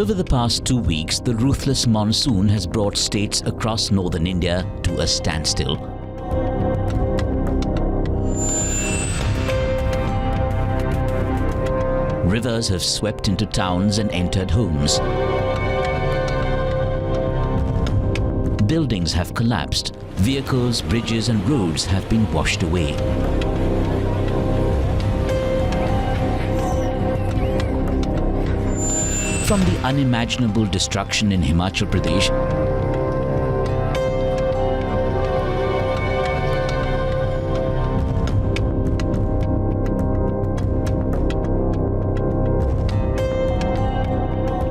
Over the past 2 weeks, the ruthless monsoon has brought states across northern India to a standstill. Rivers have swept into towns and entered homes. Buildings have collapsed. Vehicles, bridges and roads have been washed away. From the unimaginable destruction in Himachal Pradesh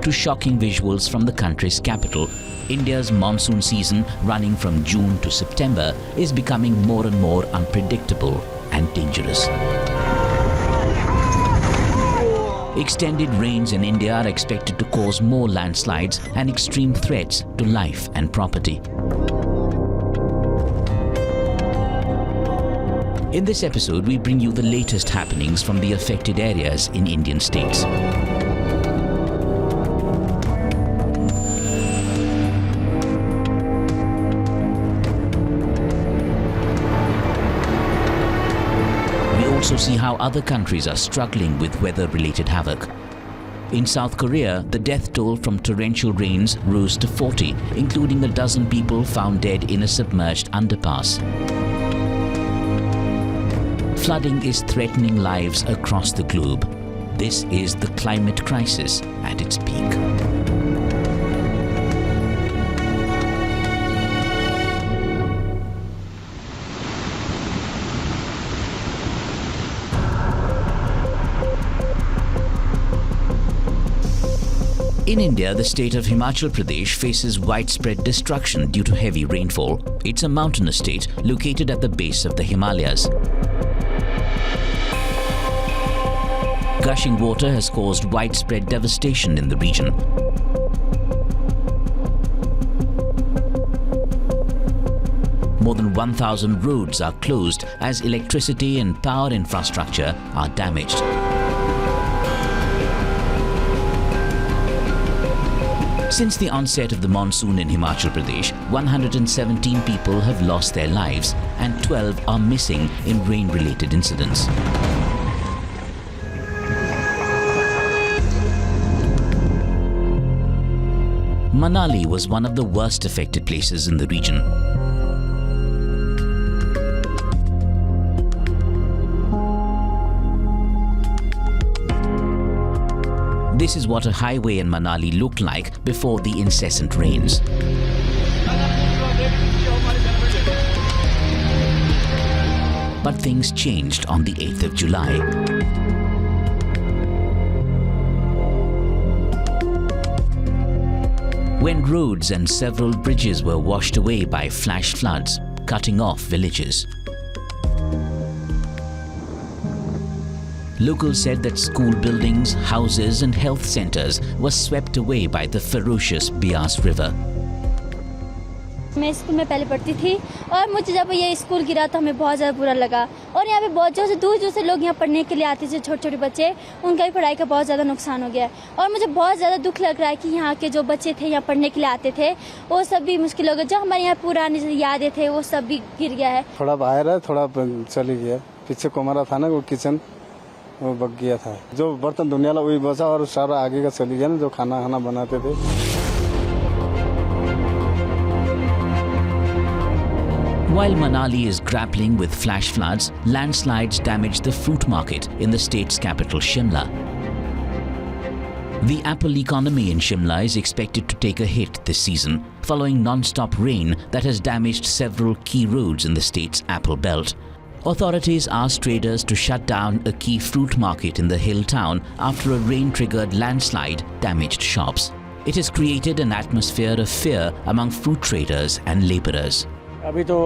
to shocking visuals from the country's capital, India's monsoon season, running from June to September, is becoming more and more unpredictable and dangerous. Extended rains in India are expected to cause more landslides and extreme threats to life and property. In this episode, we bring you the latest happenings from the affected areas in Indian states. Also see how other countries are struggling with weather-related havoc. In South Korea, the death toll from torrential rains rose to 40, including a dozen people found dead in a submerged underpass. Flooding is threatening lives across the globe. This is the climate crisis at its peak. In India, the state of Himachal Pradesh faces widespread destruction due to heavy rainfall. It's a mountainous state located at the base of the Himalayas. Gushing water has caused widespread devastation in the region. More than 1,000 roads are closed as electricity and power infrastructure are damaged. Since the onset of the monsoon in Himachal Pradesh, 117 people have lost their lives and 12 are missing in rain-related incidents. Manali was one of the worst affected places in the region. This is what a highway in Manali looked like before the incessant rains. But things changed on the 8th of July. When roads and several bridges were washed away by flash floods, cutting off villages. Locals said that school buildings, houses and health centers were swept away by the ferocious Bias River. मैं school में पहले पढ़ती थी और मुझे जब ये school गिरा तो हमें बहुत ज़्यादा बुरा लगा और यहाँ पे बहुत दूर से लोग यहाँ पढ़ने के लिए आते थे, छोटे-छोटे बच्चे, उनका भी पढ़ाई का बहुत ज़्यादा नुकसान हो गया है और मुझे बहुत ज़्यादा दुख लग रहा है कि यहाँ के जो बच्चे थे यहाँ पढ़ने के लिए आते थे वो सब भी मुश्किल हो गया, जो हमारे यहाँ पुरानी यादें थे वो सब भी गिर गया है। थोड़ा बाहर है, थोड़ा चली गया, पीछे कमरा था ना वो किचन वो बग गया था, जो बर्तन धोने वाला वही बचा और सारा आगे का चली गया ना, जो खाना बनाते थे। While Manali is grappling with flash floods, landslides damaged the fruit market in the state's capital Shimla. The apple economy in Shimla is expected to take a hit this season, following non-stop rain that has damaged several key roads in the state's apple belt. Authorities asked traders to shut down a key fruit market in the hill town after a rain-triggered landslide damaged shops. It has created an atmosphere of fear among fruit traders and laborers. अभी तो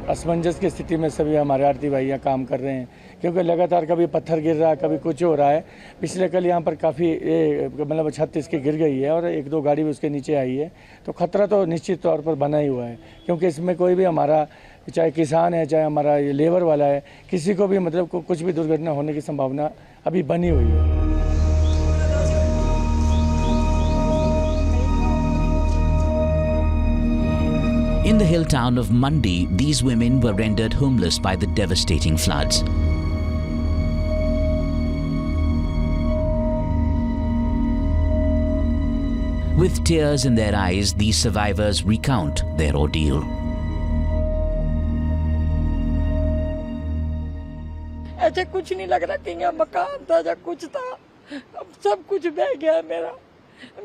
असमंजस की स्थिति में सभी हमारे आड़ती भाइयाँ काम कर रहे हैं क्योंकि लगातार कभी पत्थर गिर रहा है, कभी कुछ हो रहा है। पिछले कल यहाँ पर काफ़ी मतलब छत इसकी गिर गई है और 1-2 गाड़ी भी उसके नीचे आई है, तो खतरा तो निश्चित तौर पर बना ही हुआ है क्योंकि इसमें कोई भी हमारा चाहे किसान है चाहे हमारा ये लेबर वाला है, किसी को भी मतलब कुछ भी दुर्घटना होने की संभावना अभी बनी हुई है। In the hill town of Mandi, these women were rendered homeless by the devastating floods. With tears in their eyes, these survivors recount their ordeal. ऐसे कुछ नहीं लग रहा कि यहाँ मकान था या कुछ था, अब सब कुछ बह गया मेरा।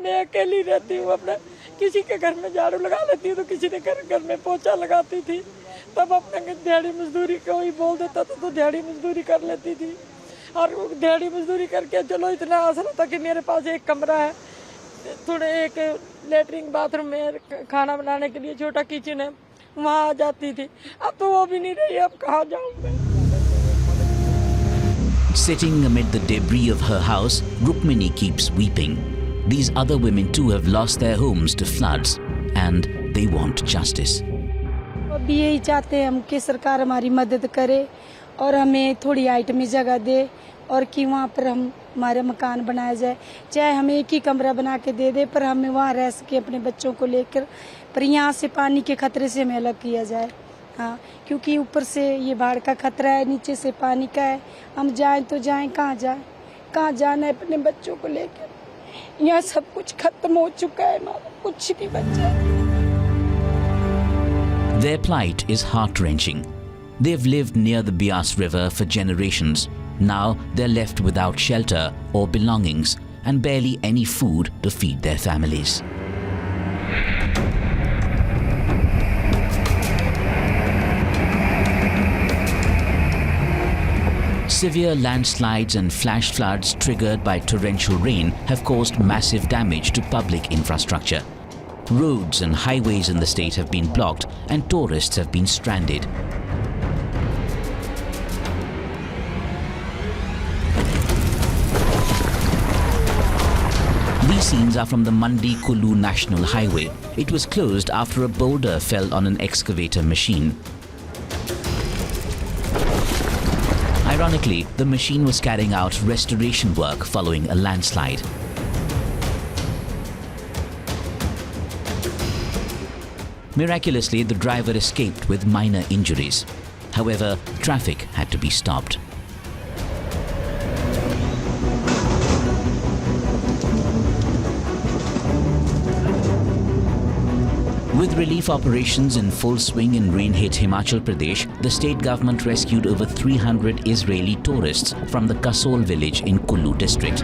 मैं अकेली रहती हूँ, अपना किसी के घर में झाड़ू लगा लेती हूँ तो किसी के घर में पोछा लगाती थी, तब अपने दिहाड़ी मजदूरी कोई बोल देता था तो दिहाड़ी मजदूरी कर लेती थी। और दिहाड़ी मजदूरी करके चलो इतना आसरा था कि मेरे पास एक कमरा है, थोड़े एक लेटरिन बाथरूम में, खाना बनाने के लिए छोटा किचन है, वहाँ आ जाती थी। अब तो वो भी नहीं रही, अब कहाँ जाऊँ मैं। Sitting amid the debris of her house, Rukmini keeps weeping. These other women too have lost their homes to floods and they want justice. अभी यही चाहते हैं हम कि सरकार हमारी मदद करे और हमें थोड़ी हाइट में जगह दे और कि वहाँ पर हमारे मकान बनाया जाए, चाहे हमें एक ही कमरा बना के दे दे, पर हमें वहाँ रह सके अपने बच्चों को लेकर, पर यहाँ से पानी के खतरे से हमें अलग किया जाए। हाँ, क्योंकि ऊपर से ये बाढ़ का खतरा है, नीचे से पानी का है, हम जाएं तो जाएं कहाँ जाना है अपने बच्चों को लेकर। यहाँ सब कुछ खत्म हो चुका है, कुछ नहीं बचा। Their plight is heart-wrenching. They've lived near the Bias River for generations. Now they're left without shelter or belongings and barely any food to feed their families. Severe landslides and flash floods triggered by torrential rain have caused massive damage to public infrastructure. Roads and highways in the state have been blocked and tourists have been stranded. These scenes are from the Mandi-Kullu National Highway. It was closed after a boulder fell on an excavator machine. Ironically, the machine was carrying out restoration work following a landslide. Miraculously, the driver escaped with minor injuries. However, traffic had to be stopped. With relief operations in full swing in rain-hit Himachal Pradesh, the state government rescued over 300 Israeli tourists from the Kasol village in Kullu district.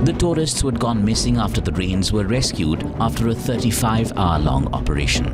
The tourists who had gone missing after the rains were rescued after a 35-hour-long operation.